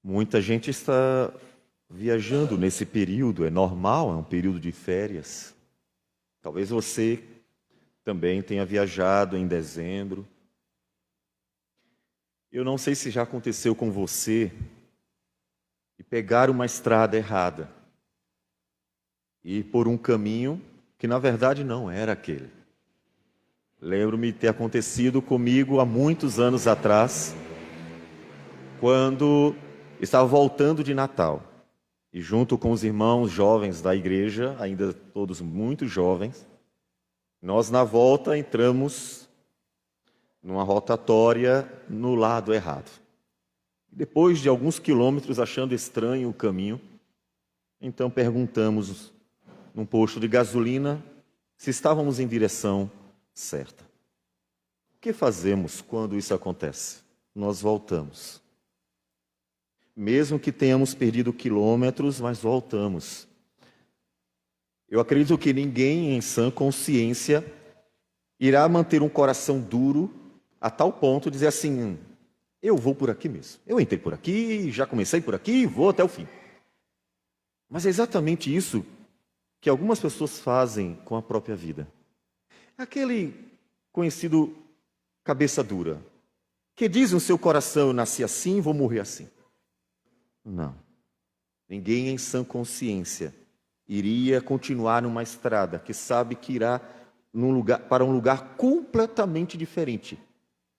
Muita gente está viajando nesse período, é normal, é um período de férias. Talvez você também tenha viajado em dezembro. Eu não sei se já aconteceu com você e pegar uma estrada errada e ir por um caminho que na verdade não era aquele. Lembro-me de ter acontecido comigo há muitos anos atrás, quando estava voltando de Natal. E junto com os irmãos jovens da igreja, ainda todos muito jovens, nós na volta entramos numa rotatória no lado errado. Depois de alguns quilômetros, achando estranho o caminho, então perguntamos num posto de gasolina se estávamos em direção certa. O que fazemos quando isso acontece? Nós voltamos. Mesmo que tenhamos perdido quilômetros, mas voltamos. Eu acredito que ninguém em sã consciência irá manter um coração duro a tal ponto de dizer assim: eu vou por aqui mesmo. Eu entrei por aqui, já comecei por aqui, vou até o fim. Mas é exatamente isso que algumas pessoas fazem com a própria vida. Aquele conhecido cabeça dura, que diz no seu coração: eu nasci assim, vou morrer assim. Não. Ninguém em sã consciência iria continuar numa estrada que sabe que irá para um lugar completamente diferente,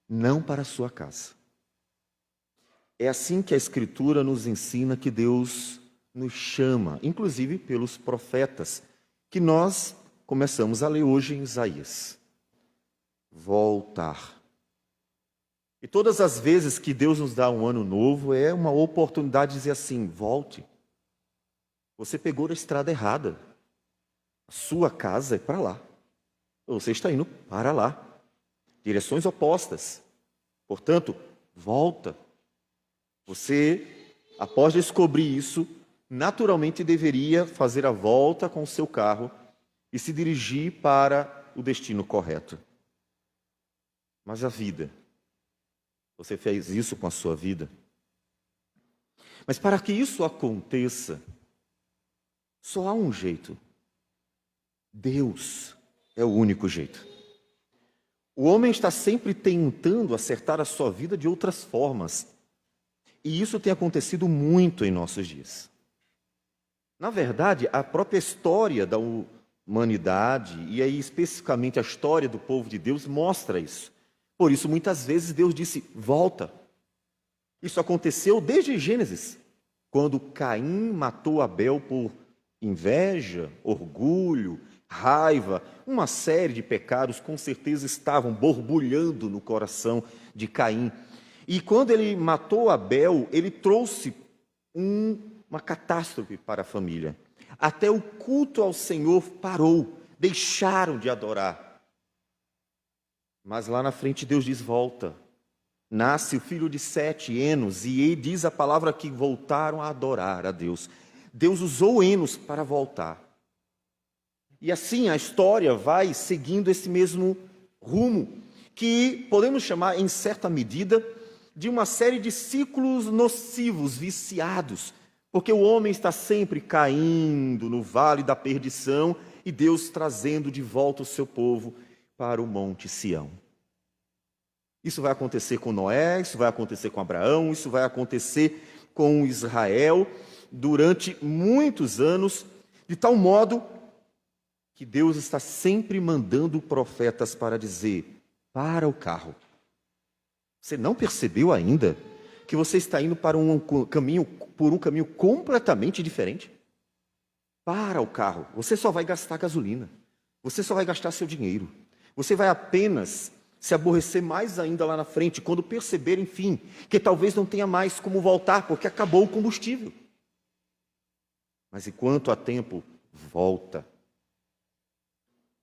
não para a sua casa. É assim que a Escritura nos ensina que Deus nos chama, inclusive pelos profetas, que nós começamos a ler hoje em Isaías. Voltar. E todas as vezes que Deus nos dá um ano novo, é uma oportunidade de dizer assim: volte. Você pegou a estrada errada. A sua casa é para lá. Você está indo para lá. Direções opostas. Portanto, volta. Você, após descobrir isso, naturalmente deveria fazer a volta com o seu carro e se dirigir para o destino correto. Mas a vida, você fez isso com a sua vida? Mas para que isso aconteça, só há um jeito. Deus é o único jeito. O homem está sempre tentando acertar a sua vida de outras formas. E isso tem acontecido muito em nossos dias. Na verdade, a própria história da humanidade, e aí especificamente a história do povo de Deus, mostra isso. Por isso, muitas vezes, Deus disse: volta. Isso aconteceu desde Gênesis, quando Caim matou Abel por inveja, orgulho, raiva. Uma série de pecados com certeza estavam borbulhando no coração de Caim. E quando ele matou Abel, ele trouxe uma catástrofe para a família. Até o culto ao Senhor parou, deixaram de adorar. Mas lá na frente Deus diz: volta. Nasce o filho de Sete, Enos, e diz a palavra que voltaram a adorar a Deus. Deus usou Enos para voltar. E assim a história vai seguindo esse mesmo rumo, que podemos chamar, em certa medida, de uma série de ciclos nocivos, viciados, porque o homem está sempre caindo no vale da perdição e Deus trazendo de volta o seu povo para o Monte Sião. Isso vai acontecer com Noé, isso vai acontecer com Abraão, isso vai acontecer com Israel durante muitos anos, de tal modo que Deus está sempre mandando profetas para dizer: para o carro. Você não percebeu ainda que você está indo para por um caminho completamente diferente? Para o carro. Você só vai gastar gasolina. Você só vai gastar seu dinheiro. Você vai apenas se aborrecer mais ainda lá na frente, quando perceber, enfim, que talvez não tenha mais como voltar, porque acabou o combustível. Mas enquanto há tempo, volta.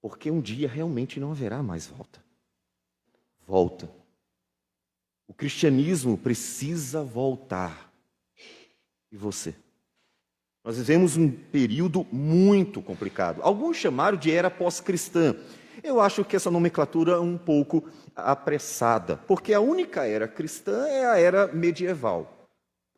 Porque um dia realmente não haverá mais volta. Volta. O cristianismo precisa voltar. E você? Nós vivemos um período muito complicado. Alguns chamaram de era pós-cristã. Eu acho que essa nomenclatura é um pouco apressada, porque a única era cristã é a era medieval.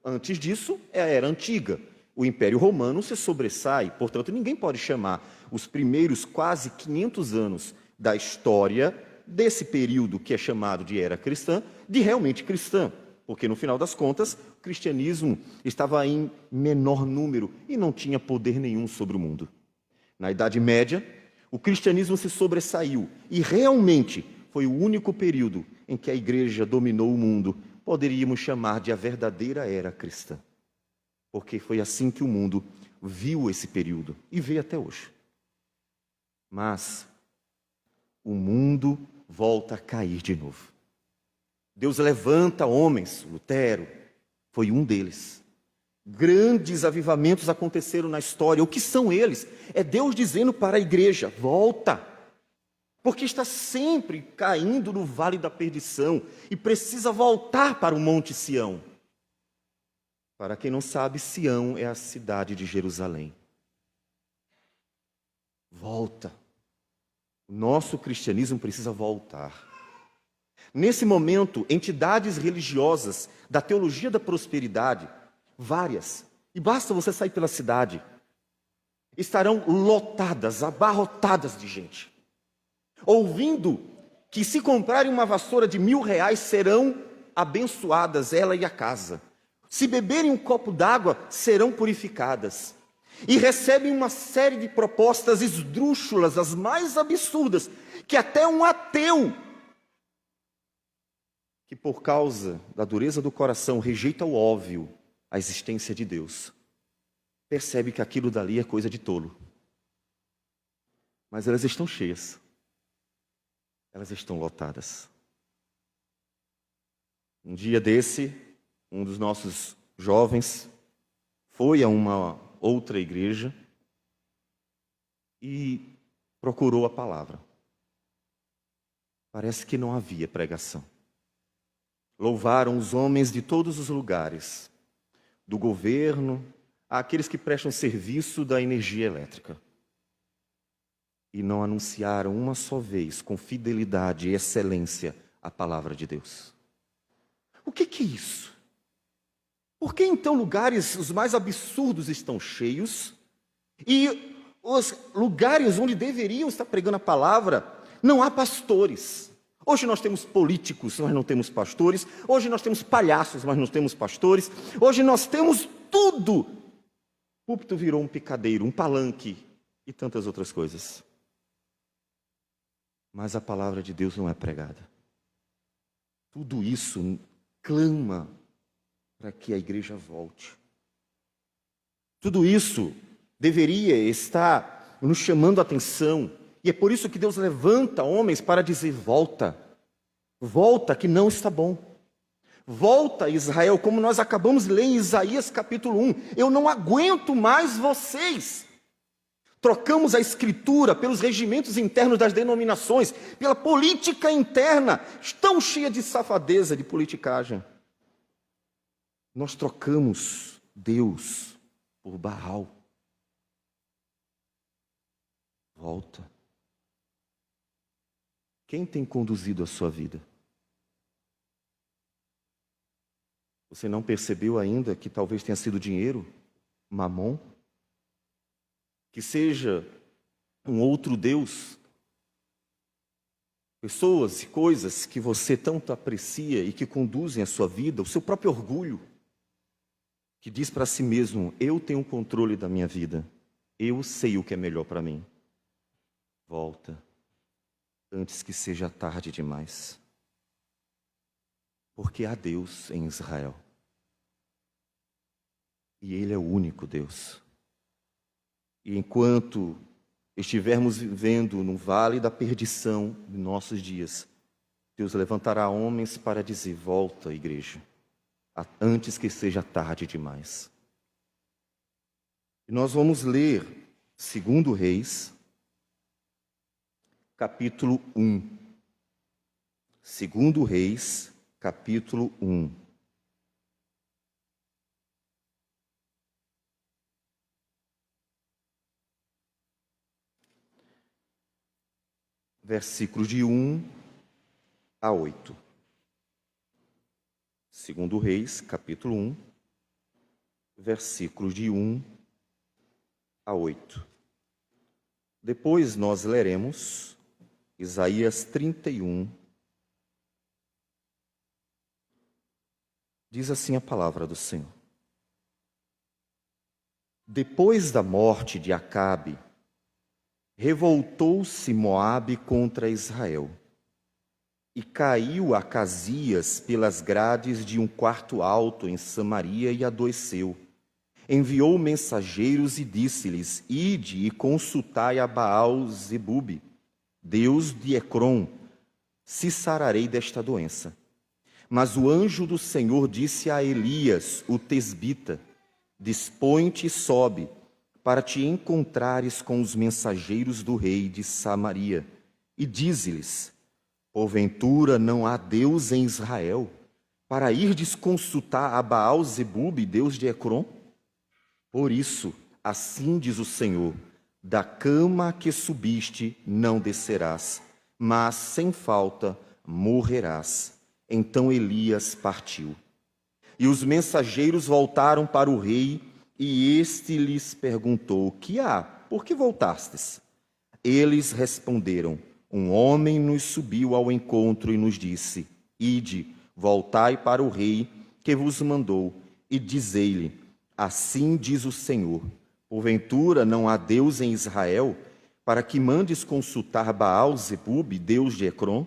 Antes disso, é a era antiga. O Império Romano se sobressai, portanto, ninguém pode chamar os primeiros quase 500 anos da história desse período que é chamado de era cristã, de realmente cristã, porque no final das contas, o cristianismo estava em menor número e não tinha poder nenhum sobre o mundo. Na Idade Média, o cristianismo se sobressaiu e realmente foi o único período em que a igreja dominou o mundo. Poderíamos chamar de a verdadeira era cristã, porque foi assim que o mundo viu esse período e vê até hoje. Mas o mundo volta a cair de novo. Deus levanta homens, Lutero foi um deles. Grandes avivamentos aconteceram na história. O que são eles? É Deus dizendo para a igreja: volta, porque está sempre caindo no vale da perdição e precisa voltar para o Monte Sião. Para quem não sabe, Sião é a cidade de Jerusalém. Volta. O nosso cristianismo precisa voltar. Nesse momento, entidades religiosas da teologia da prosperidade, várias, e basta você sair pela cidade, estarão lotadas, abarrotadas de gente, ouvindo que se comprarem uma vassoura de R$1.000 serão abençoadas, ela e a casa. Se beberem um copo d'água, serão purificadas. E recebem uma série de propostas esdrúxulas, as mais absurdas, que até um ateu, que por causa da dureza do coração rejeita o óbvio, a existência de Deus, percebe que aquilo dali é coisa de tolo. Mas elas estão cheias. Elas estão lotadas. Um dia desse, um dos nossos jovens foi a uma outra igreja e procurou a palavra. Parece que não havia pregação. Louvaram os homens de todos os lugares, do governo àqueles que prestam serviço da energia elétrica. E não anunciaram uma só vez, com fidelidade e excelência, a palavra de Deus. O que é isso? Por que então lugares os mais absurdos estão cheios e os lugares onde deveriam estar pregando a palavra não há pastores? Hoje nós temos políticos, mas não temos pastores. Hoje nós temos palhaços, mas não temos pastores. Hoje nós temos tudo. O púlpito virou um picadeiro, um palanque e tantas outras coisas. Mas a palavra de Deus não é pregada. Tudo isso clama para que a igreja volte. Tudo isso deveria estar nos chamando a atenção. E é por isso que Deus levanta homens para dizer: volta, volta que não está bom. Volta, Israel, como nós acabamos de ler em Isaías capítulo 1. Eu não aguento mais vocês. Trocamos a escritura pelos regimentos internos das denominações, pela política interna, tão cheia de safadeza, de politicagem. Nós trocamos Deus por Baal. Volta. Quem tem conduzido a sua vida? Você não percebeu ainda que talvez tenha sido dinheiro, mamon? Que seja um outro Deus? Pessoas e coisas que você tanto aprecia e que conduzem a sua vida, o seu próprio orgulho, que diz para si mesmo: eu tenho o controle da minha vida, eu sei o que é melhor para mim. Volta, antes que seja tarde demais. Porque há Deus em Israel. E Ele é o único Deus. E enquanto estivermos vivendo no vale da perdição de nossos dias, Deus levantará homens para dizer: volta, igreja, antes que seja tarde demais. E nós vamos ler 2 Reis, capítulo 1. 2 Reis, capítulo 1. Versículos de 1 a 8. 2 Reis, capítulo 1, versículos de 1 a 8. Depois nós leremos Isaías 31. Diz assim a palavra do Senhor. Depois da morte de Acabe, revoltou-se Moabe contra Israel, e caiu Acasias pelas grades de um quarto alto em Samaria e adoeceu. Enviou mensageiros e disse-lhes: Ide e consultai a Baal-zebube, Deus de Ecrom, se sararei desta doença. Mas o anjo do Senhor disse a Elias, o tesbita: Dispõe-te e sobe, para te encontrares com os mensageiros do rei de Samaria, e dize-lhes: Porventura não há Deus em Israel, para irdes consultar a Baal-zebube, Deus de Ecrom? Por isso, assim diz o Senhor: da cama a que subiste não descerás, mas sem falta morrerás. Então Elias partiu. E os mensageiros voltaram para o rei, e este lhes perguntou: Que há? Por que voltastes? Eles responderam: Um homem nos subiu ao encontro e nos disse: Ide, voltai para o rei que vos mandou, e dizei-lhe: Assim diz o Senhor: Porventura não há Deus em Israel, para que mandes consultar Baal-zebube, Deus de Ecrom?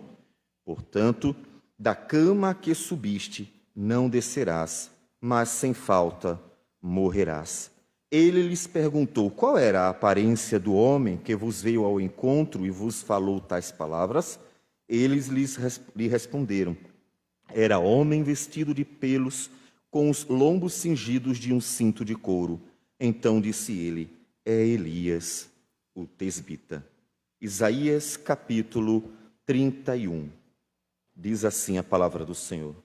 Portanto, da cama a que subiste não descerás, mas sem falta morrerás. Ele lhes perguntou: Qual era a aparência do homem que vos veio ao encontro e vos falou tais palavras? Eles lhe responderam: Era homem vestido de pelos, com os lombos cingidos de um cinto de couro. Então disse ele: É Elias, o tesbita. Isaías capítulo 31. Diz assim a palavra do Senhor: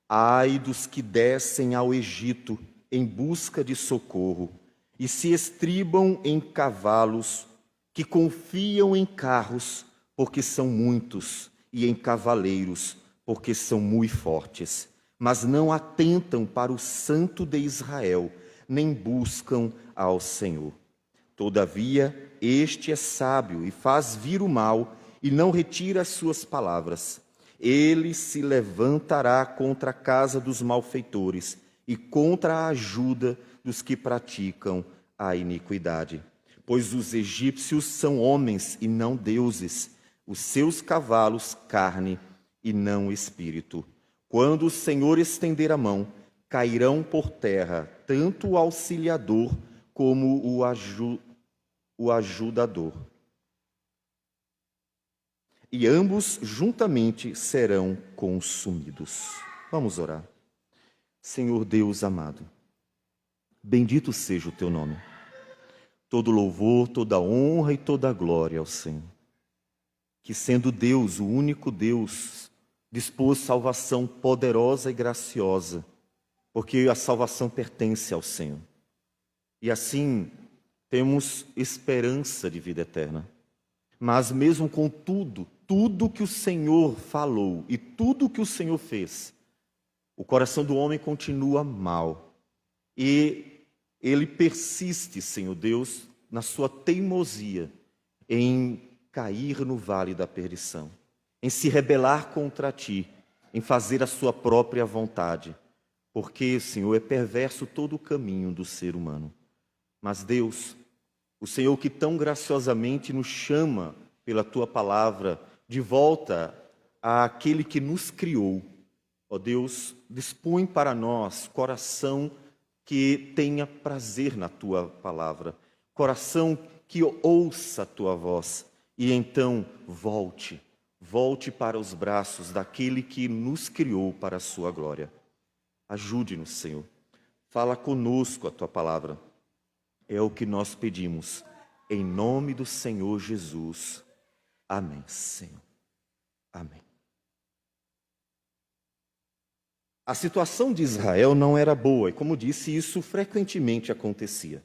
Ai dos que descem ao Egito em busca de socorro, e se estribam em cavalos, que confiam em carros, porque são muitos, e em cavaleiros, porque são muito fortes, mas não atentam para o Santo de Israel, nem buscam ao Senhor. Todavia, este é sábio e faz vir o mal, e não retira as suas palavras. Ele se levantará contra a casa dos malfeitores e contra a ajuda dos que praticam a iniquidade. Pois os egípcios são homens e não deuses, os seus cavalos carne e não espírito. Quando o Senhor estender a mão, cairão por terra tanto o auxiliador como o ajudador. E ambos juntamente serão consumidos. Vamos orar. Senhor Deus amado, bendito seja o teu nome. Todo louvor, toda honra e toda glória ao Senhor. Que sendo Deus, o único Deus, dispôs salvação poderosa e graciosa, porque a salvação pertence ao Senhor. E assim temos esperança de vida eterna. Mas mesmo com tudo que o Senhor falou e tudo que o Senhor fez, o coração do homem continua mau. E ele persiste, Senhor Deus, na sua teimosia em cair no vale da perdição, em se rebelar contra ti, em fazer a sua própria vontade. Porque, Senhor, é perverso todo o caminho do ser humano. Mas Deus, o Senhor que tão graciosamente nos chama pela tua palavra de volta àquele que nos criou, ó Deus, dispõe para nós coração que tenha prazer na tua palavra, coração que ouça a tua voz, e então volte para os braços daquele que nos criou para a sua glória. Ajude-nos, Senhor. Fala conosco a tua palavra. É o que nós pedimos, em nome do Senhor Jesus. Amém, Senhor. Amém. A situação de Israel não era boa, e como disse, isso frequentemente acontecia.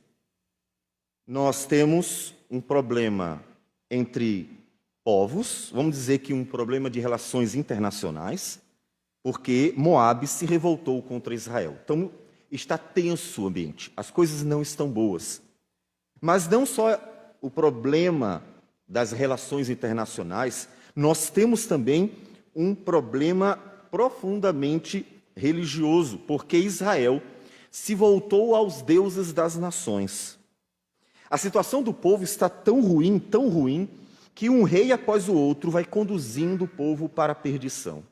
Nós temos um problema entre povos, vamos dizer que um problema de relações internacionais, porque Moabe se revoltou contra Israel. Então, está tenso o ambiente, as coisas não estão boas. Mas não só o problema das relações internacionais, nós temos também um problema profundamente religioso, porque Israel se voltou aos deuses das nações. A situação do povo está tão ruim, que um rei após o outro vai conduzindo o povo para a perdição.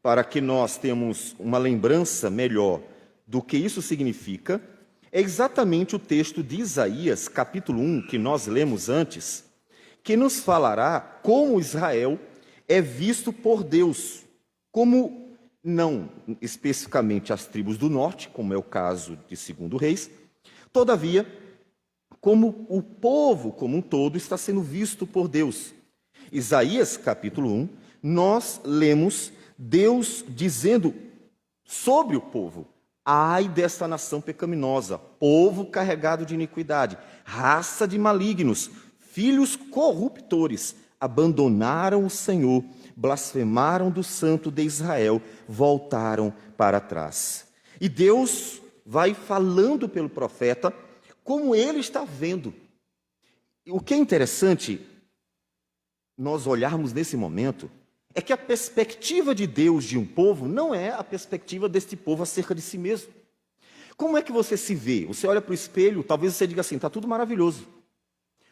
Para que nós tenhamos uma lembrança melhor do que isso significa, é exatamente o texto de Isaías, capítulo 1, que nós lemos antes, que nos falará como Israel é visto por Deus, como não especificamente as tribos do norte, como é o caso de 2 Reis, todavia, como o povo como um todo está sendo visto por Deus. Isaías, capítulo 1, nós lemos Deus dizendo sobre o povo: ai desta nação pecaminosa, povo carregado de iniquidade, raça de malignos, filhos corruptores, abandonaram o Senhor, blasfemaram do Santo de Israel, voltaram para trás. E Deus vai falando pelo profeta como ele está vendo. O que é interessante nós olharmos nesse momento é que a perspectiva de Deus de um povo não é a perspectiva deste povo acerca de si mesmo. Como é que você se vê? Você olha para o espelho, talvez você diga assim: está tudo maravilhoso.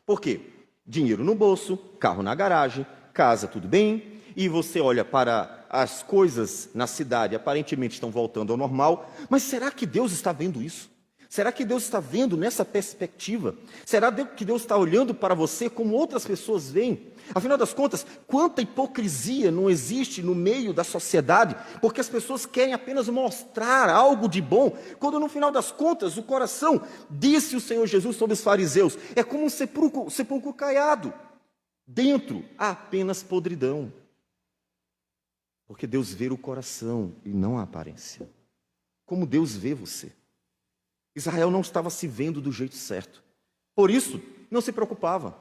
Por quê? Dinheiro no bolso, carro na garagem, casa tudo bem, e você olha para as coisas na cidade, aparentemente estão voltando ao normal, mas será que Deus está vendo isso? Será que Deus está vendo nessa perspectiva? Será que Deus está olhando para você como outras pessoas veem? Afinal das contas, quanta hipocrisia não existe no meio da sociedade, porque as pessoas querem apenas mostrar algo de bom, quando no final das contas o coração, disse o Senhor Jesus sobre os fariseus, é como um sepulcro caiado. Dentro há apenas podridão. Porque Deus vê o coração e não a aparência. Como Deus vê você. Israel não estava se vendo do jeito certo. Por isso, não se preocupava.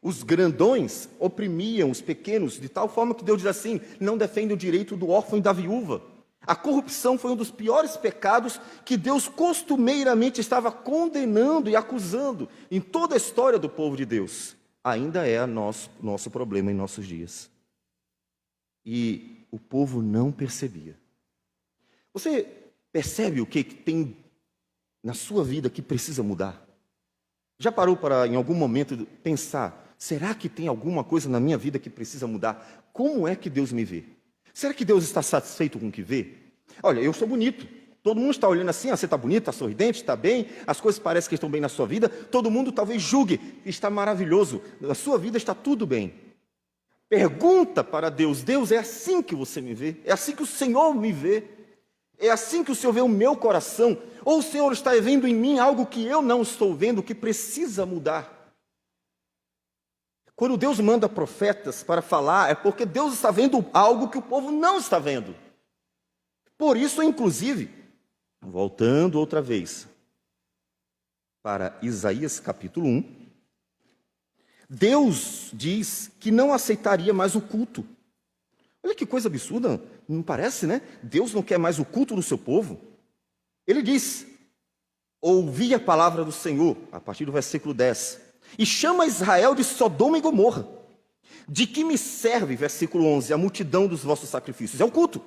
Os grandões oprimiam os pequenos, de tal forma que Deus diz assim: não defende o direito do órfão e da viúva. A corrupção foi um dos piores pecados que Deus costumeiramente estava condenando e acusando em toda a história do povo de Deus. Ainda é nosso problema em nossos dias. E o povo não percebia. Você percebe o que tem na sua vida que precisa mudar? Já parou para, em algum momento, pensar: será que tem alguma coisa na minha vida que precisa mudar? Como é que Deus me vê? Será que Deus está satisfeito com o que vê? Olha, eu sou bonito. Todo mundo está olhando assim: você está bonito, está sorridente, está bem, as coisas parecem que estão bem na sua vida. Todo mundo talvez julgue: está maravilhoso, na sua vida está tudo bem. Pergunta para Deus: Deus, é assim que você me vê? É assim que o Senhor me vê? É assim que o Senhor vê o meu coração? Ou o Senhor está vendo em mim algo que eu não estou vendo, que precisa mudar? Quando Deus manda profetas para falar, é porque Deus está vendo algo que o povo não está vendo. Por isso, inclusive, voltando outra vez para Isaías capítulo 1, Deus diz que não aceitaria mais o culto. Olha que coisa absurda, não parece, né? Deus não quer mais o culto do seu povo. Ele diz: ouvi a palavra do Senhor, a partir do versículo 10, e chama Israel de Sodoma e Gomorra. De que me serve, versículo 11, a multidão dos vossos sacrifícios? É o culto.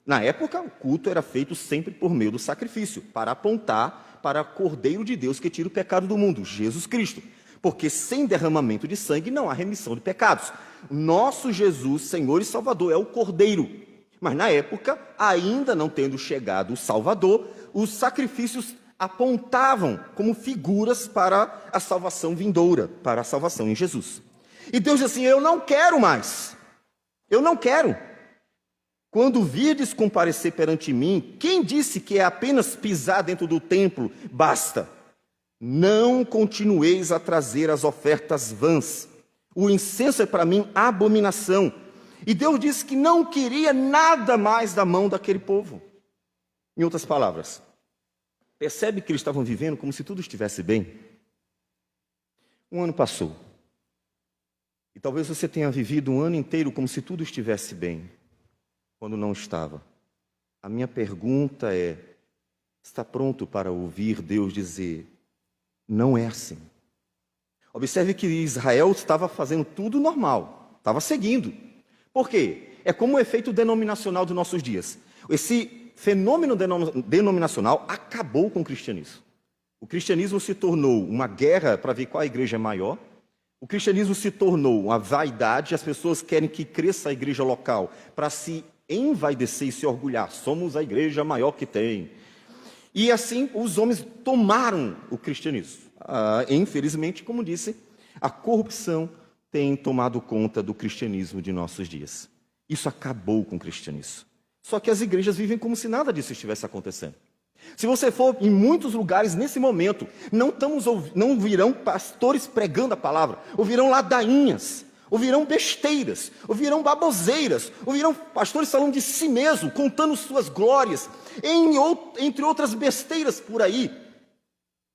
Na época, o culto era feito sempre por meio do sacrifício, para apontar para o Cordeiro de Deus que tira o pecado do mundo, Jesus Cristo. Porque sem derramamento de sangue não há remissão de pecados. Nosso Jesus, Senhor e Salvador, é o Cordeiro. Mas na época, ainda não tendo chegado o Salvador, os sacrifícios apontavam como figuras para a salvação vindoura, para a salvação em Jesus. E Deus diz assim: eu não quero mais. Eu não quero. Quando virdes comparecer perante mim, quem disse que é apenas pisar dentro do templo, basta? Não continueis a trazer as ofertas vãs. O incenso é para mim abominação. E Deus disse que não queria nada mais da mão daquele povo. Em outras palavras, percebe que eles estavam vivendo como se tudo estivesse bem? Um ano passou. E talvez você tenha vivido um ano inteiro como se tudo estivesse bem, quando não estava. A minha pergunta é: está pronto para ouvir Deus dizer: não é assim. Observe que Israel estava fazendo tudo normal, estava seguindo. Por quê? É como o efeito denominacional dos nossos dias. Esse fenômeno denominacional acabou com o cristianismo. O cristianismo se tornou uma guerra para ver qual a igreja é maior. O cristianismo se tornou uma vaidade. As pessoas querem que cresça a igreja local para se envaidecer e se orgulhar. Somos a igreja maior que tem. E assim os homens tomaram o cristianismo. Infelizmente, como disse, a corrupção tem tomado conta do cristianismo de nossos dias. Isso acabou com o cristianismo. Só que as igrejas vivem como se nada disso estivesse acontecendo. Se você for em muitos lugares nesse momento, não virão pastores pregando a palavra, ouvirão ladainhas, ouvirão besteiras, ouvirão baboseiras, ouvirão pastores falando de si mesmo, contando suas glórias, entre outras besteiras por aí,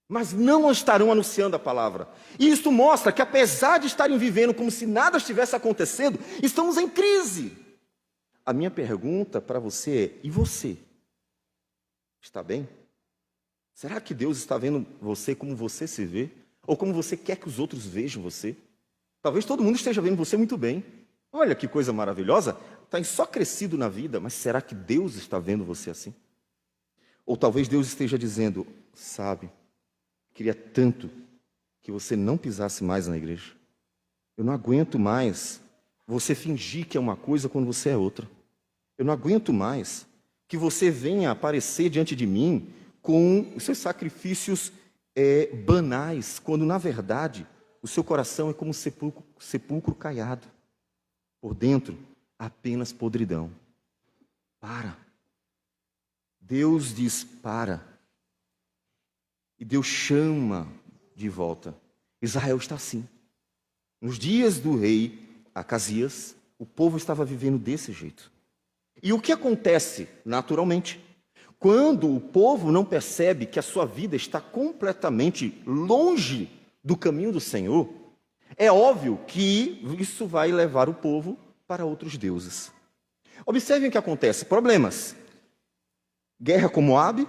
mas não estarão anunciando a palavra. E isso mostra que, apesar de estarem vivendo como se nada estivesse acontecendo, estamos em crise. A minha pergunta para você é: e você? Está bem? Será que Deus está vendo você como você se vê? Ou como você quer que os outros vejam você? Talvez todo mundo esteja vendo você muito bem. Olha que coisa maravilhosa, está só crescido na vida, mas será que Deus está vendo você assim? Ou talvez Deus esteja dizendo: sabe, queria tanto que você não pisasse mais na igreja. Eu não aguento mais você fingir que é uma coisa quando você é outra. Eu não aguento mais que você venha aparecer diante de mim com os seus sacrifícios banais, quando na verdade o seu coração é como um sepulcro caiado. Por dentro, apenas podridão. Para. Deus diz: para. E Deus chama de volta. Israel está assim. Nos dias do rei Acasias, o povo estava vivendo desse jeito. E o que acontece, naturalmente, quando o povo não percebe que a sua vida está completamente longe do caminho do Senhor, é óbvio que isso vai levar o povo para outros deuses. Observem o que acontece: problemas. Guerra com Moabe,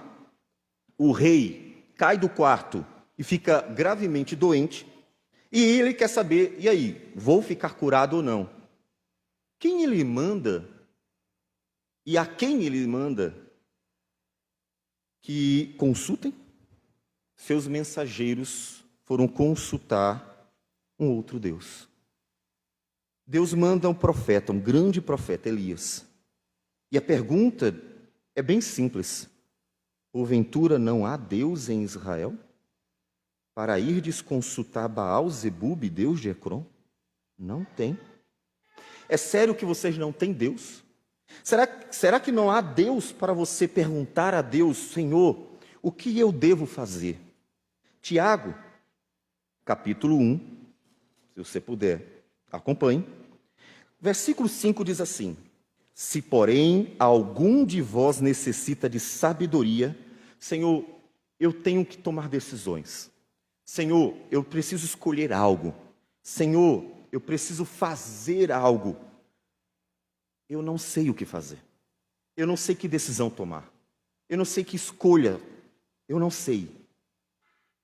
o rei cai do quarto e fica gravemente doente, e ele quer saber: e aí, vou ficar curado ou não? Quem ele manda e a quem ele manda que consultem? Seus mensageiros foram consultar um outro Deus. Deus manda um profeta, um grande profeta, Elias. E a pergunta é bem simples: porventura não há Deus em Israel? Para irdes consultar Baal-zebub, Deus de Ecrom? Não tem. É sério que vocês não têm Deus? Será que não há Deus para você perguntar a Deus: Senhor, o que eu devo fazer? Tiago, capítulo 1, se você puder, acompanhe. Versículo 5 diz assim: se porém algum de vós necessita de sabedoria, Senhor, eu tenho que tomar decisões. Senhor, eu preciso escolher algo. Senhor, eu preciso fazer algo. Eu não sei o que fazer. Eu não sei que decisão tomar. Eu não sei que escolha. Eu não sei.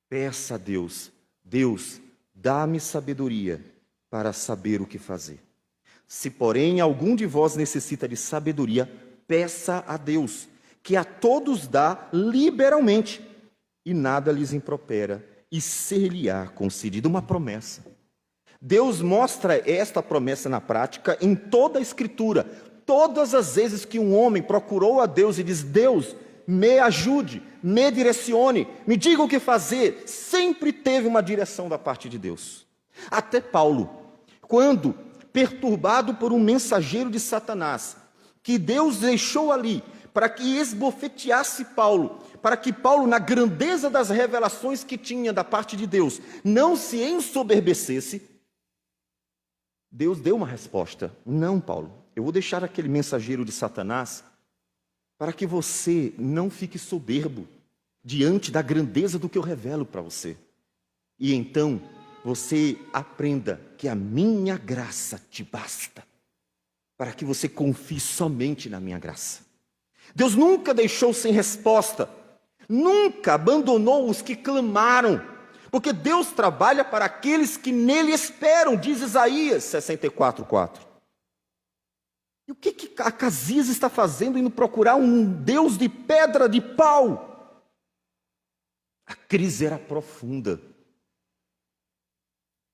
Peça a Deus: Deus, dá-me sabedoria para saber o que fazer. Se, porém, algum de vós necessita de sabedoria, peça a Deus, que a todos dá liberalmente, e nada lhes impropera, e ser-lhe-á concedida. Uma promessa. Deus mostra esta promessa na prática em toda a Escritura. Todas as vezes que um homem procurou a Deus e diz: Deus, me ajude, me direcione, me diga o que fazer, sempre teve uma direção da parte de Deus. Até Paulo, quando perturbado por um mensageiro de Satanás, que Deus deixou ali para que esbofeteasse Paulo, para que Paulo, na grandeza das revelações que tinha da parte de Deus, não se ensoberbecesse, Deus deu uma resposta: não, Paulo, eu vou deixar aquele mensageiro de Satanás para que você não fique soberbo diante da grandeza do que eu revelo para você. E então você aprenda que a minha graça te basta, para que você confie somente na minha graça. Deus nunca deixou sem resposta. Nunca abandonou os que clamaram, porque Deus trabalha para aqueles que nele esperam, diz Isaías 64:4. E o que Acasias está fazendo indo procurar um Deus de pedra, de pau? A crise era profunda.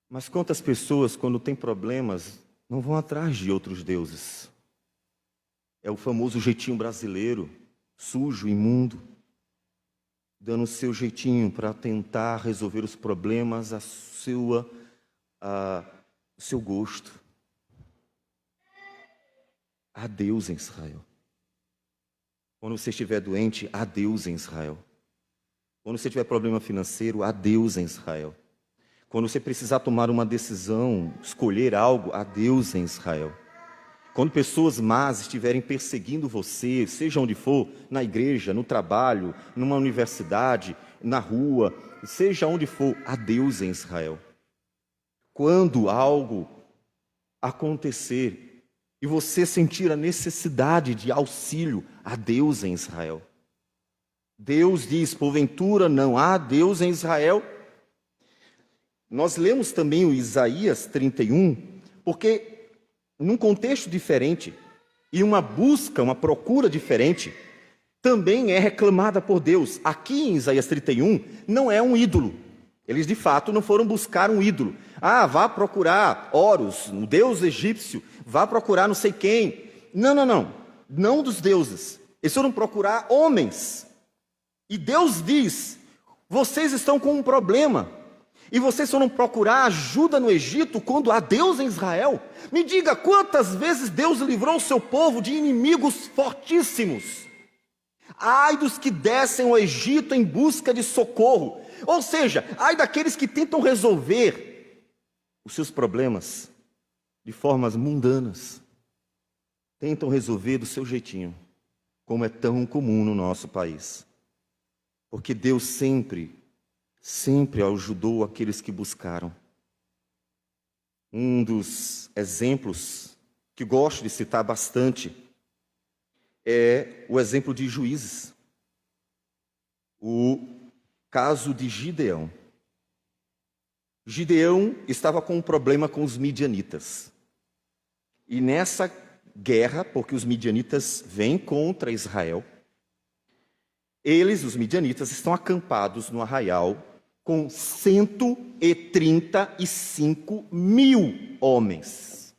Mas quantas pessoas, quando têm problemas, não vão atrás de outros deuses? É o famoso jeitinho brasileiro, sujo, imundo, dando o seu jeitinho para tentar resolver os problemas ao seu gosto. Há Deus em Israel. Quando você estiver doente, há Deus em Israel. Quando você tiver problema financeiro, há Deus em Israel. Quando você precisar tomar uma decisão, escolher algo, há Deus em Israel. Quando pessoas más estiverem perseguindo você, seja onde for, na igreja, no trabalho, numa universidade, na rua, seja onde for, há Deus em Israel. Quando algo acontecer e você sentir a necessidade de auxílio, há Deus em Israel. Deus diz, porventura não há Deus em Israel? Nós lemos também o Isaías 31, porque num contexto diferente e uma busca, uma procura diferente, também é reclamada por Deus. Aqui em Isaías 31 não é um ídolo. Eles de fato não foram buscar um ídolo. Vá procurar Horus, o deus egípcio, vá procurar não sei quem. Não dos deuses. Eles foram procurar homens. E Deus diz, vocês estão com um problema. E vocês foram procurar ajuda no Egito quando há Deus em Israel? Me diga, quantas vezes Deus livrou o seu povo de inimigos fortíssimos? Ai dos que descem ao Egito em busca de socorro. Ou seja, ai daqueles que tentam resolver os seus problemas de formas mundanas. Tentam resolver do seu jeitinho, como é tão comum no nosso país. Porque Deus sempre ajudou aqueles que buscaram. Um dos exemplos que gosto de citar bastante é o exemplo de Juízes. O caso de Gideão. Gideão estava com um problema com os midianitas. E nessa guerra, porque os midianitas vêm contra Israel, os midianitas, estão acampados no arraial com 135 mil homens.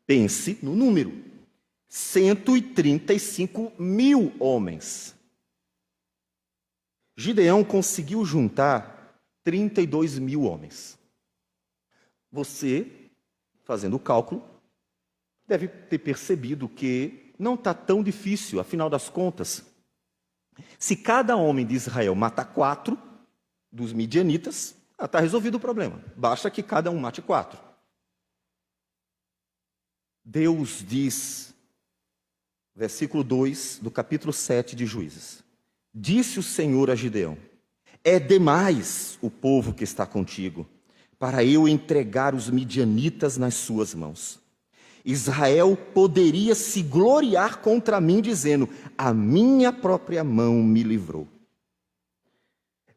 Pense no número. 135 mil homens. Gideão conseguiu juntar 32 mil homens. Você, fazendo o cálculo, deve ter percebido que não está tão difícil, afinal das contas. Se cada homem de Israel matar 4 dos midianitas, está resolvido o problema. Basta que cada um mate 4. Deus diz, versículo 2 do capítulo 7 de Juízes: disse o Senhor a Gideão: é demais o povo que está contigo, para eu entregar os midianitas nas suas mãos. Israel poderia se gloriar contra mim, dizendo: a minha própria mão me livrou.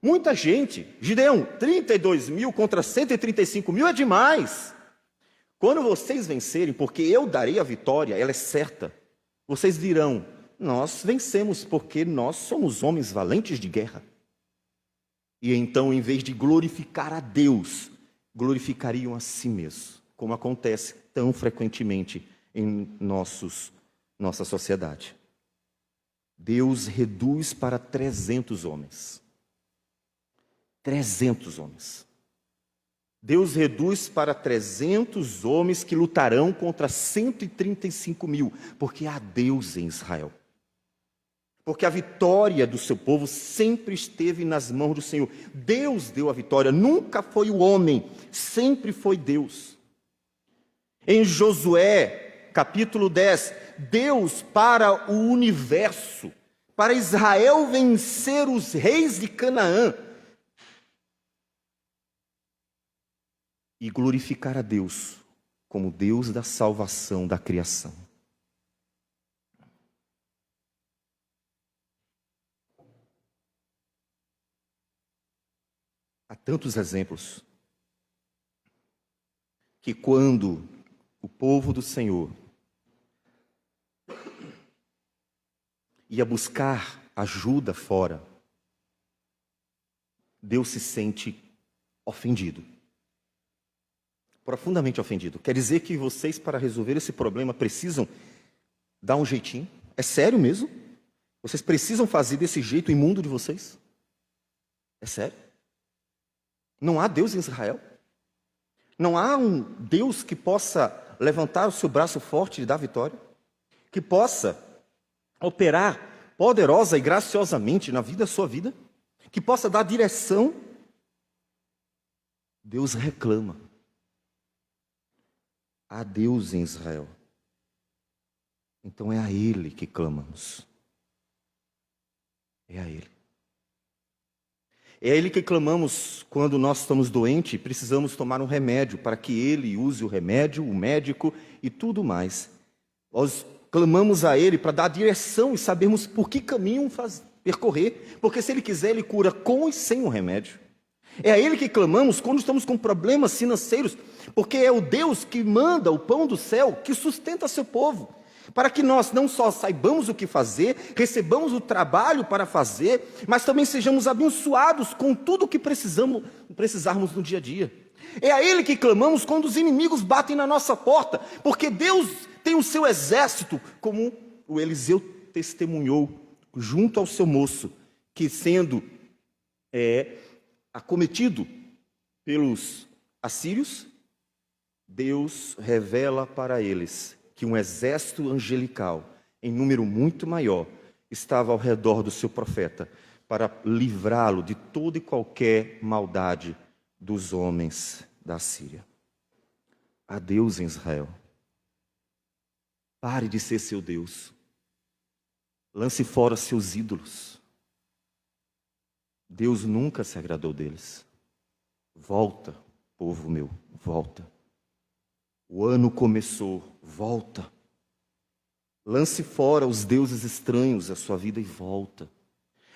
Muita gente, Gideão, 32 mil contra 135 mil é demais. Quando vocês vencerem, porque eu darei a vitória, ela é certa, vocês dirão: nós vencemos porque nós somos homens valentes de guerra. E então, em vez de glorificar a Deus, glorificariam a si mesmos, como acontece tão frequentemente em nossa sociedade. Deus reduz para 300 homens. 300 homens. Deus reduz para 300 homens que lutarão contra 135 mil, porque há Deus em Israel. Porque a vitória do seu povo sempre esteve nas mãos do Senhor. Deus deu a vitória, nunca foi o homem, sempre foi Deus. Em Josué, capítulo 10, Deus para o universo, para Israel vencer os reis de Canaã e glorificar a Deus como Deus da salvação da criação. Há tantos exemplos que quando o povo do Senhor ia buscar ajuda fora, Deus se sente ofendido. Profundamente ofendido. Quer dizer que vocês, para resolver esse problema, precisam dar um jeitinho? É sério mesmo? Vocês precisam fazer desse jeito imundo de vocês? É sério? Não há Deus em Israel? Não há um Deus que possa levantar o seu braço forte e dar vitória? Que possa operar poderosa e graciosamente na vida da sua vida? Que possa dar direção? Deus reclama. Há Deus em Israel. Então é a Ele que clamamos. É a Ele. É a Ele que clamamos quando nós estamos doentes e precisamos tomar um remédio, para que Ele use o remédio, o médico e tudo mais. Nós clamamos a Ele para dar direção e sabermos por que caminho percorrer, porque se Ele quiser, Ele cura com e sem o remédio. É a Ele que clamamos quando estamos com problemas financeiros, porque é o Deus que manda o pão do céu, que sustenta seu povo, para que nós não só saibamos o que fazer, recebamos o trabalho para fazer, mas também sejamos abençoados com tudo o que precisarmos no dia a dia. É a Ele que clamamos quando os inimigos batem na nossa porta, porque Deus tem o seu exército, como o Eliseu testemunhou junto ao seu moço, que sendo acometido pelos assírios, Deus revela para eles que um exército angelical, em número muito maior, estava ao redor do seu profeta, para livrá-lo de toda e qualquer maldade dos homens da Síria. Há Deus em Israel. Pare de ser seu Deus. Lance fora seus ídolos. Deus nunca se agradou deles. Volta, povo meu, volta. O ano começou, volta. Lance fora os deuses estranhos da sua vida e volta.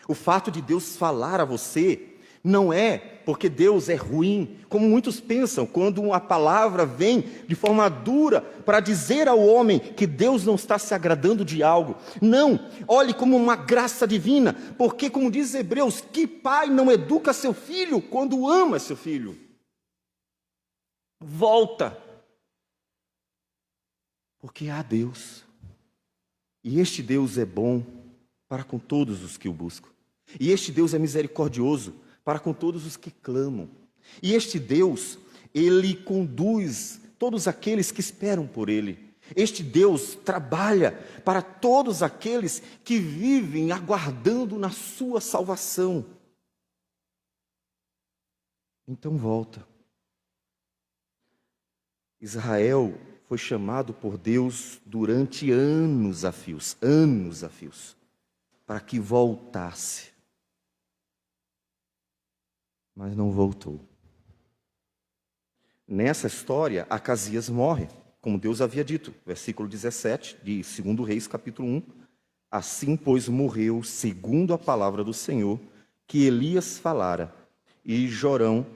O fato de Deus falar a você não é porque Deus é ruim, como muitos pensam, quando uma palavra vem de forma dura para dizer ao homem que Deus não está se agradando de algo. Não, olhe como uma graça divina, porque, como diz Hebreus, que pai não educa seu filho quando ama seu filho? Volta. Porque há Deus. E este Deus é bom para com todos os que o buscam. E este Deus é misericordioso para com todos os que clamam. E este Deus, Ele conduz todos aqueles que esperam por Ele. Este Deus trabalha para todos aqueles que vivem aguardando na sua salvação. Então volta. Israel foi chamado por Deus durante anos a fios, para que voltasse. Mas não voltou. Nessa história, Acasias morre, como Deus havia dito. Versículo 17 de 2 Reis, capítulo 1. Assim, pois, morreu, segundo a palavra do Senhor, que Elias falara, e Jorão,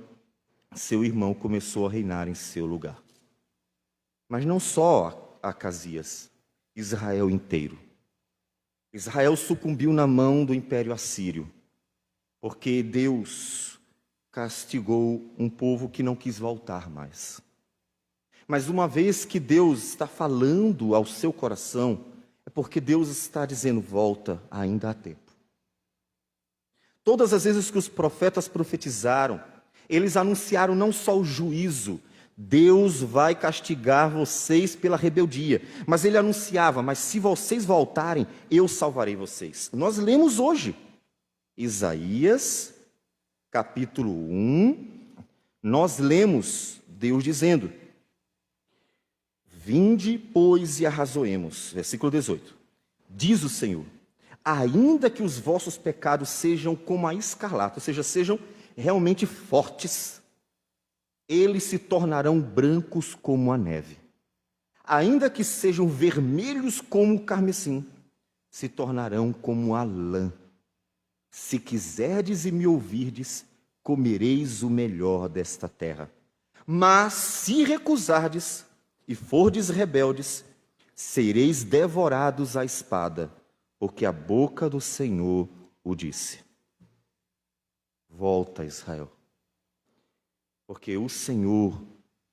seu irmão, começou a reinar em seu lugar. Mas não só Acasias, Israel inteiro. Israel sucumbiu na mão do Império Assírio, porque Deus castigou um povo que não quis voltar mais. Mas uma vez que Deus está falando ao seu coração, é porque Deus está dizendo, volta, ainda há tempo. Todas as vezes que os profetas profetizaram, eles anunciaram não só o juízo, Deus vai castigar vocês pela rebeldia. Mas ele anunciava, mas se vocês voltarem, eu salvarei vocês. Nós lemos hoje, Isaías, capítulo 1, nós lemos Deus dizendo, vinde, pois, e arrazoemos. Versículo 18. Diz o Senhor, ainda que os vossos pecados sejam como a escarlata, ou seja, sejam realmente fortes, eles se tornarão brancos como a neve. Ainda que sejam vermelhos como o carmesim, se tornarão como a lã. Se quiserdes e me ouvirdes, comereis o melhor desta terra. Mas se recusardes e fordes rebeldes, sereis devorados à espada, porque a boca do Senhor o disse. Volta, Israel, porque o Senhor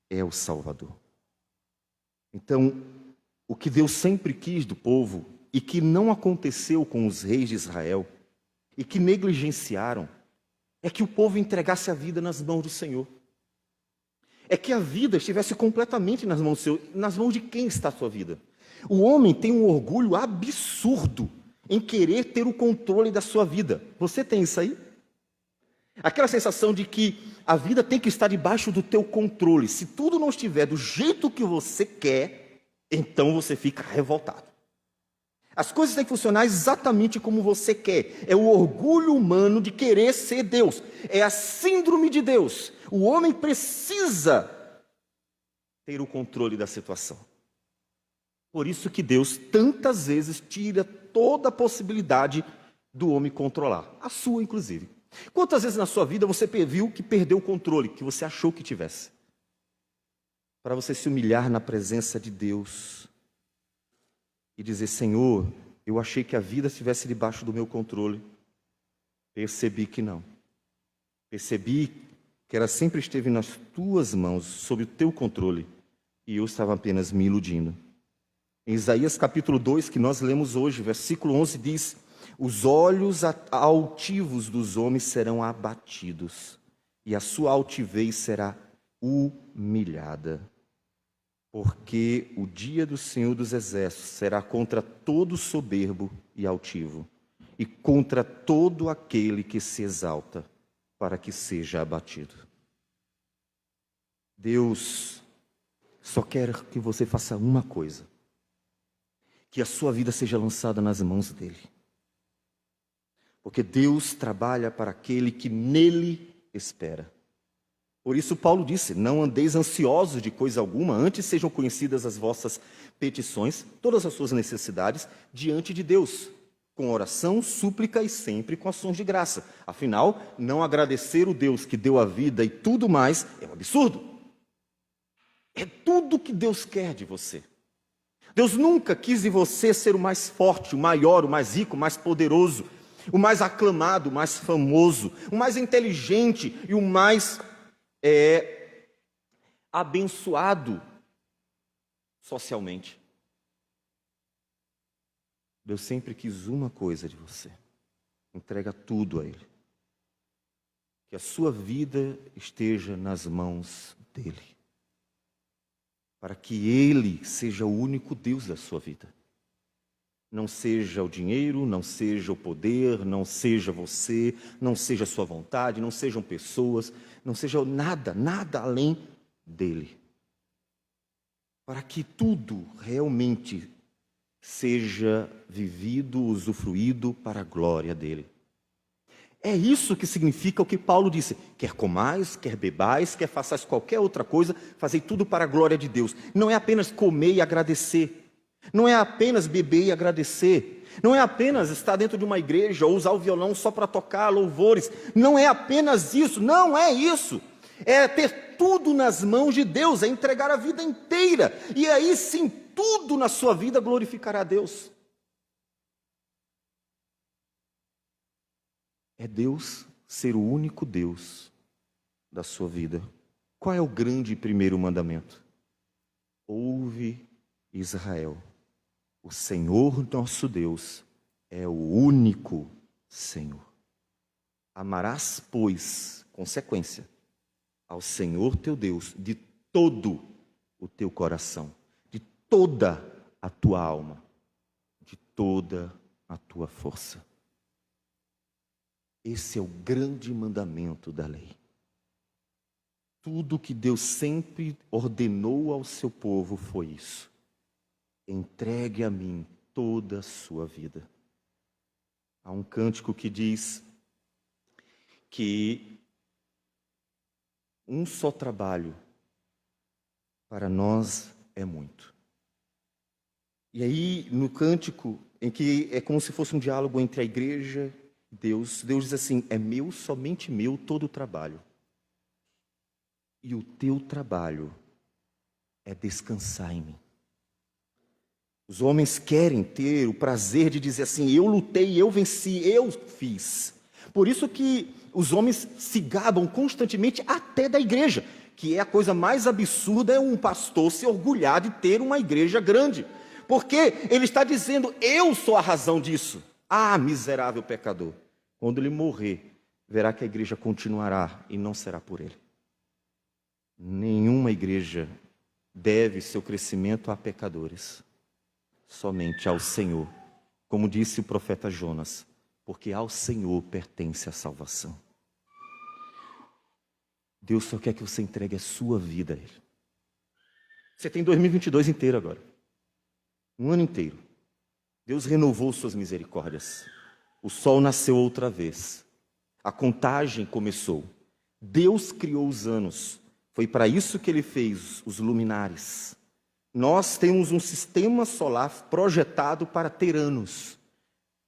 é o Salvador. Então, o que Deus sempre quis do povo, e que não aconteceu com os reis de Israel, e que negligenciaram, é que o povo entregasse a vida nas mãos do Senhor. É que a vida estivesse completamente nas mãos do Senhor. Nas mãos de quem está a sua vida? O homem tem um orgulho absurdo em querer ter o controle da sua vida. Você tem isso aí? Aquela sensação de que a vida tem que estar debaixo do teu controle. Se tudo não estiver do jeito que você quer, então você fica revoltado. As coisas têm que funcionar exatamente como você quer. É o orgulho humano de querer ser Deus. É a síndrome de Deus. O homem precisa ter o controle da situação. Por isso que Deus tantas vezes tira toda a possibilidade do homem controlar. A sua, inclusive. Quantas vezes na sua vida você viu que perdeu o controle, que você achou que tivesse? Para você se humilhar na presença de Deus e dizer: Senhor, eu achei que a vida estivesse debaixo do meu controle. Percebi que não. Percebi que ela sempre esteve nas tuas mãos, sob o teu controle, e eu estava apenas me iludindo. Em Isaías capítulo 2, que nós lemos hoje, versículo 11 diz: os olhos altivos dos homens serão abatidos, e a sua altivez será humilhada. Porque o dia do Senhor dos Exércitos será contra todo soberbo e altivo, e contra todo aquele que se exalta, para que seja abatido. Deus só quer que você faça uma coisa: que a sua vida seja lançada nas mãos dele. Porque Deus trabalha para aquele que nele espera. Por isso Paulo disse: não andeis ansiosos de coisa alguma, antes sejam conhecidas as vossas petições, todas as suas necessidades, diante de Deus, com oração, súplica e sempre com ações de graça. Afinal, não agradecer o Deus que deu a vida e tudo mais é um absurdo. É tudo que Deus quer de você. Deus nunca quis de você ser o mais forte, o maior, o mais rico, o mais poderoso, o mais aclamado, o mais famoso, o mais inteligente e o mais abençoado socialmente. Deus sempre quis uma coisa de você: entrega tudo a Ele. Que a sua vida esteja nas mãos dEle, para que Ele seja o único Deus da sua vida. Não seja o dinheiro, não seja o poder, não seja você, não seja a sua vontade, não sejam pessoas, não seja nada, nada além dele. Para que tudo realmente seja vivido, usufruído para a glória dele. É isso que significa o que Paulo disse: quer comais, quer bebais, quer façais qualquer outra coisa, fazei tudo para a glória de Deus. Não é apenas comer e agradecer. Não é apenas beber e agradecer. Não é apenas estar dentro de uma igreja ou usar o violão só para tocar louvores. Não é apenas isso, não é isso. É ter tudo nas mãos de Deus, é entregar a vida inteira. E aí sim, tudo na sua vida glorificará a Deus. É Deus ser o único Deus da sua vida. Qual é o grande primeiro mandamento? Ouve, Israel. O Senhor nosso Deus é o único Senhor. Amarás, pois, consequência, ao Senhor teu Deus de todo o teu coração, de toda a tua alma, de toda a tua força. Esse é o grande mandamento da lei. Tudo que Deus sempre ordenou ao seu povo foi isso: entregue a mim toda a sua vida. Há um cântico que diz que um só trabalho para nós é muito. E aí, no cântico, em que é como se fosse um diálogo entre a igreja Deus diz assim: é meu, somente meu, todo o trabalho. E o teu trabalho é descansar em mim. Os homens querem ter o prazer de dizer assim: eu lutei, eu venci, eu fiz. Por isso que os homens se gabam constantemente até da igreja, que é a coisa mais absurda, é um pastor se orgulhar de ter uma igreja grande. Porque ele está dizendo: eu sou a razão disso. Ah, miserável pecador. Quando ele morrer, verá que a igreja continuará e não será por ele. Nenhuma igreja deve seu crescimento a pecadores, somente ao Senhor. Como disse o profeta Jonas, porque ao Senhor pertence a salvação. Deus só quer que você entregue a sua vida a Ele. Você tem 2022 inteiro agora. Um ano inteiro. Deus renovou suas misericórdias. O sol nasceu outra vez. A contagem começou. Deus criou os anos. Foi para isso que Ele fez os luminares. Nós temos um sistema solar projetado para ter anos.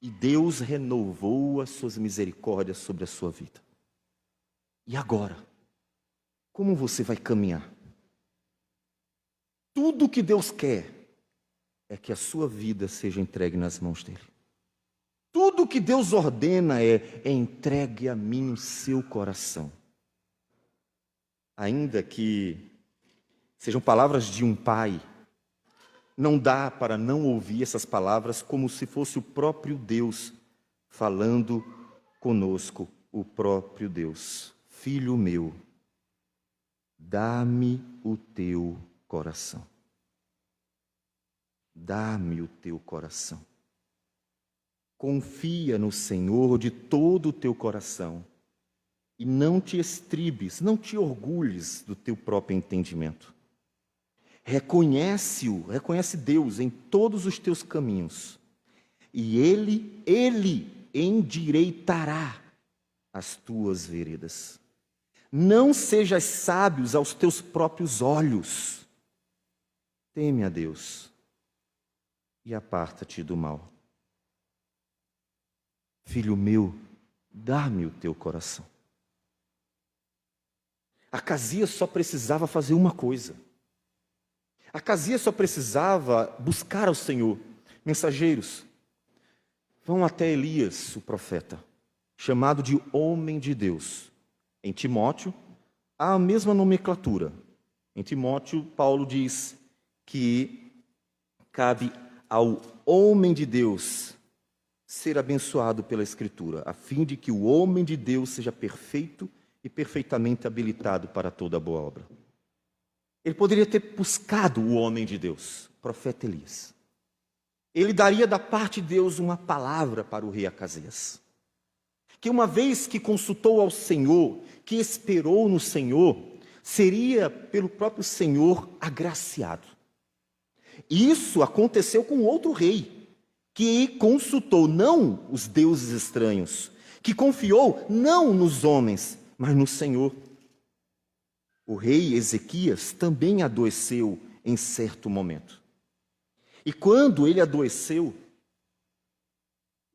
E Deus renovou as suas misericórdias sobre a sua vida. E agora? Como você vai caminhar? Tudo que Deus quer é que a sua vida seja entregue nas mãos dEle. Tudo que Deus ordena é entregue a mim o seu coração. Ainda que sejam palavras de um pai, não dá para não ouvir essas palavras como se fosse o próprio Deus falando conosco, o próprio Deus. Filho meu, dá-me o teu coração. Dá-me o teu coração. Confia no Senhor de todo o teu coração e não te estribes, não te orgulhes do teu próprio entendimento. Reconhece Deus em todos os teus caminhos e Ele endireitará as tuas veredas. Não sejas sábios aos teus próprios olhos. Teme a Deus e aparta-te do mal. Filho meu, dá-me o teu coração. Acasias só precisava fazer uma coisa. Acasias só precisava buscar ao Senhor. Mensageiros, vão até Elias, o profeta, chamado de homem de Deus. Em Timóteo, há a mesma nomenclatura. Em Timóteo, Paulo diz que cabe ao homem de Deus ser abençoado pela Escritura, a fim de que o homem de Deus seja perfeito e perfeitamente habilitado para toda boa obra. Ele poderia ter buscado o homem de Deus, o profeta Elias. Ele daria da parte de Deus uma palavra para o rei Acasias, que uma vez que consultou ao Senhor, que esperou no Senhor, seria pelo próprio Senhor agraciado. Isso aconteceu com outro rei, que consultou não os deuses estranhos, que confiou não nos homens, mas no Senhor. O rei Ezequias também adoeceu em certo momento. E quando ele adoeceu,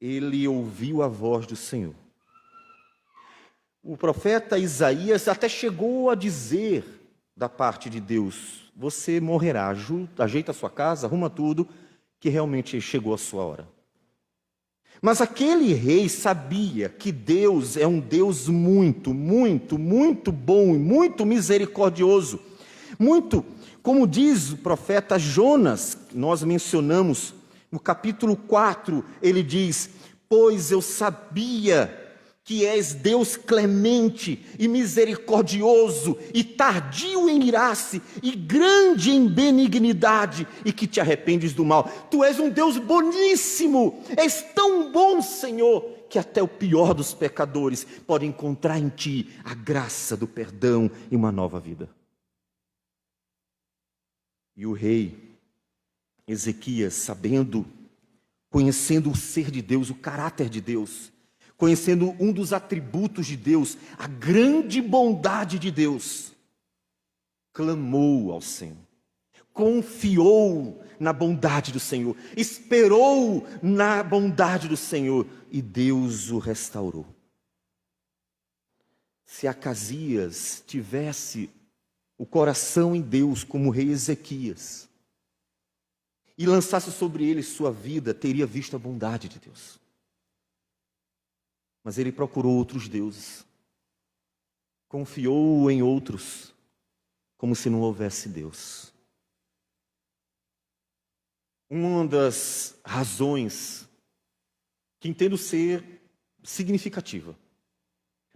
ele ouviu a voz do Senhor. O profeta Isaías até chegou a dizer da parte de Deus: você morrerá, ajeita a sua casa, arruma tudo, que realmente chegou a sua hora. Mas aquele rei sabia que Deus é um Deus muito, muito, muito bom e muito misericordioso. Muito, como diz o profeta Jonas, nós mencionamos no capítulo 4, ele diz: pois eu sabia que és Deus clemente e misericordioso e tardio em irar-se e grande em benignidade e que te arrependes do mal. Tu és um Deus boníssimo, és tão bom, Senhor, que até o pior dos pecadores pode encontrar em ti a graça do perdão e uma nova vida. E o rei Ezequias, conhecendo o ser de Deus, o caráter de Deus, conhecendo um dos atributos de Deus, a grande bondade de Deus, clamou ao Senhor. confiou na bondade do Senhor, esperou na bondade do Senhor e Deus o restaurou. Se Acasias tivesse o coração em Deus como o rei Ezequias e lançasse sobre ele sua vida, teria visto a bondade de Deus. Mas ele procurou outros deuses, confiou em outros, como se não houvesse Deus. Uma das razões que entendo ser significativa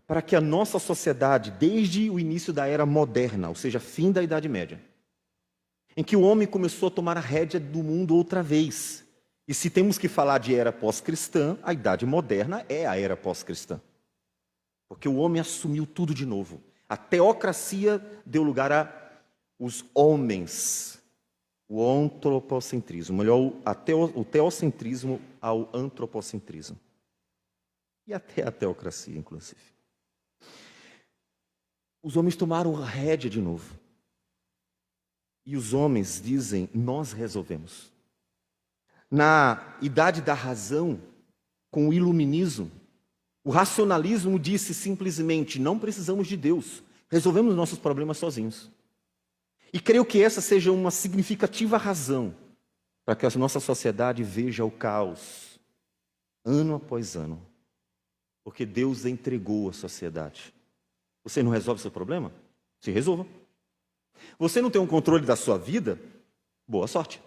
para que a nossa sociedade, desde o início da era moderna, ou seja, fim da Idade Média, em que o homem começou a tomar a rédea do mundo outra vez. E se temos que falar de era pós-cristã, a Idade Moderna é a era pós-cristã. Porque o homem assumiu tudo de novo. A teocracia deu lugar a os homens. O antropocentrismo, melhor, o teocentrismo ao antropocentrismo. E até a teocracia, inclusive. Os homens tomaram a rédea de novo. E os homens dizem, nós resolvemos. Na idade da razão, com o iluminismo, o racionalismo disse simplesmente, não precisamos de Deus, resolvemos nossos problemas sozinhos. E creio que essa seja uma significativa razão para que a nossa sociedade veja o caos, ano após ano. Porque Deus entregou a sociedade. Você não resolve seu problema? Se resolva. Você não tem um controle da sua vida? Boa sorte.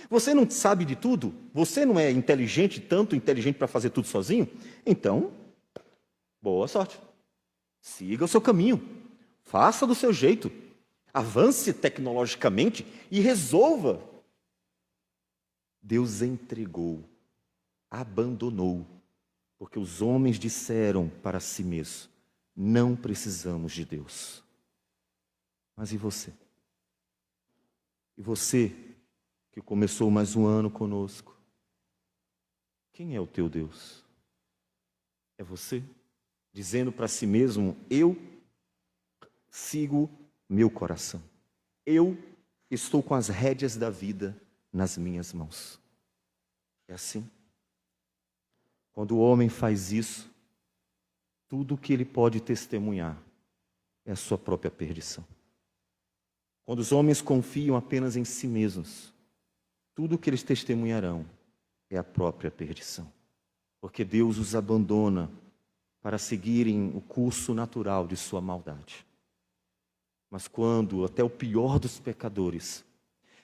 Você não sabe de tudo? Você não é inteligente, tanto inteligente para fazer tudo sozinho? Então, boa sorte. Siga o seu caminho. Faça do seu jeito. Avance tecnologicamente e resolva. Deus entregou, abandonou, porque os homens disseram para si mesmos, não precisamos de Deus. Mas e você? E você, que começou mais um ano conosco, quem é o teu Deus? É você? Dizendo para si mesmo, eu sigo meu coração. Eu estou com as rédeas da vida nas minhas mãos. É assim. Quando o homem faz isso, tudo que ele pode testemunhar é a sua própria perdição. Quando os homens confiam apenas em si mesmos, tudo que eles testemunharão é a própria perdição. Porque Deus os abandona para seguirem o curso natural de sua maldade. Mas quando até o pior dos pecadores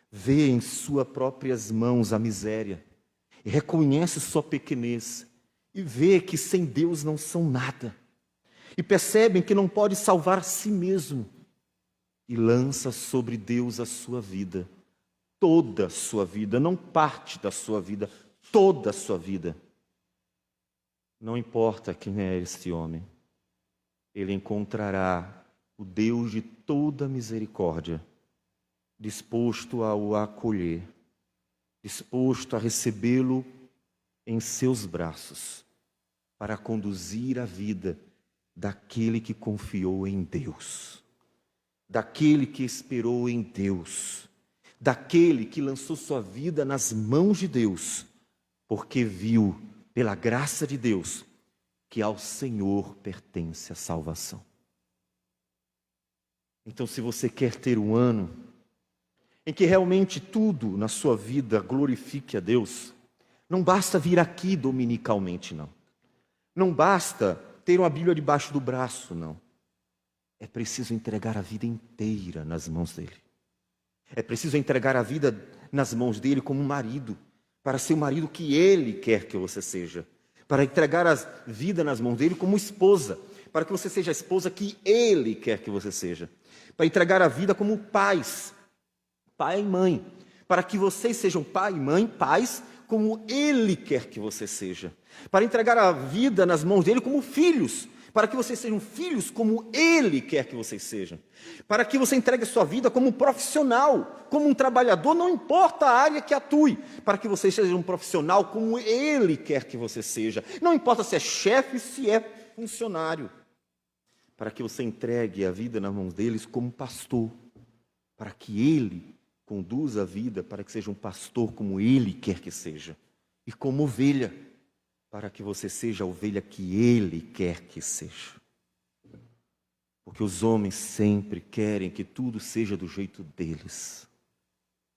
vê em suas próprias mãos a miséria, e reconhece sua pequenez, e vê que sem Deus não são nada, e percebem que não pode salvar a si mesmo, e lança sobre Deus a sua vida, toda a sua vida, não parte da sua vida, toda a sua vida. Não importa quem é este homem, ele encontrará o Deus de toda misericórdia, disposto a o acolher, disposto a recebê-lo em seus braços, para conduzir a vida daquele que confiou em Deus, daquele que esperou em Deus, daquele que lançou sua vida nas mãos de Deus, porque viu, pela graça de Deus, que ao Senhor pertence a salvação. Então, se você quer ter um ano em que realmente tudo na sua vida glorifique a Deus, não basta vir aqui dominicalmente, não. Não basta ter uma Bíblia debaixo do braço, não. É preciso entregar a vida inteira nas mãos dele. É preciso entregar a vida nas mãos dele como marido, para ser o marido que ele quer que você seja. Para entregar a vida nas mãos dele como esposa, para que você seja a esposa que ele quer que você seja. Para entregar a vida como pais, pai e mãe, para que vocês sejam pai e mãe, pais, como ele quer que você seja. Para entregar a vida nas mãos dele como filhos, para que vocês sejam filhos como ele quer que vocês sejam. Para que você entregue a sua vida como um profissional, como um trabalhador, não importa a área que atue, para que você seja um profissional como ele quer que você seja. Não importa se é chefe, se é funcionário. Para que você entregue a vida nas mãos deles como pastor, para que ele conduz a vida para que seja um pastor como Ele quer que seja. E como ovelha, para que você seja a ovelha que Ele quer que seja. Porque os homens sempre querem que tudo seja do jeito deles.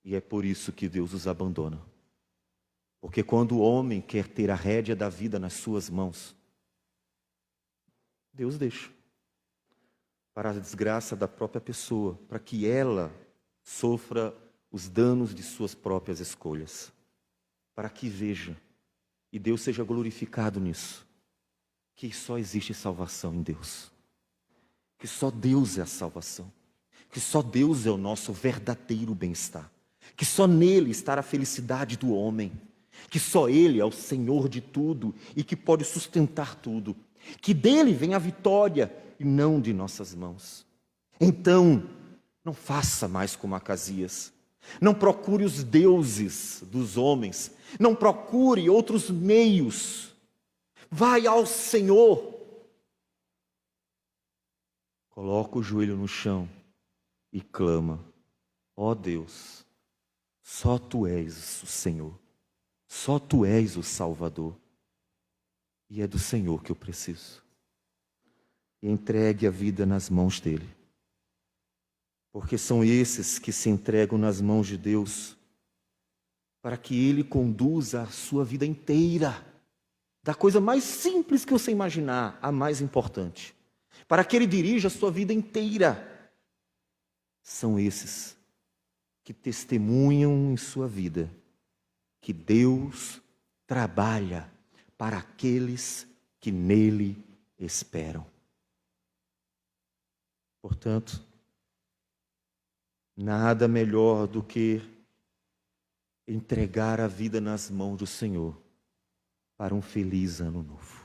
E é por isso que Deus os abandona. Porque quando o homem quer ter a rédea da vida nas suas mãos, Deus deixa. Para a desgraça da própria pessoa, para que ela sofra os danos de suas próprias escolhas. Para que veja, e Deus seja glorificado nisso, que só existe salvação em Deus. Que só Deus é a salvação. Que só Deus é o nosso verdadeiro bem-estar. Que só nele está a felicidade do homem. Que só Ele é o Senhor de tudo e que pode sustentar tudo. Que dele vem a vitória e não de nossas mãos. Então, não faça mais como Acasias. Não procure os deuses dos homens. Não procure outros meios. Vai ao Senhor. Coloca o joelho no chão e clama: ó Deus, só Tu és o Senhor. Só Tu és o Salvador. E é do Senhor que eu preciso. E entregue a vida nas mãos dEle. Porque são esses que se entregam nas mãos de Deus, para que Ele conduza a sua vida inteira, da coisa mais simples que você imaginar, a mais importante. Para que Ele dirija a sua vida inteira. São esses que testemunham em sua vida que Deus trabalha para aqueles que nele esperam. Portanto, nada melhor do que entregar a vida nas mãos do Senhor para um feliz ano novo.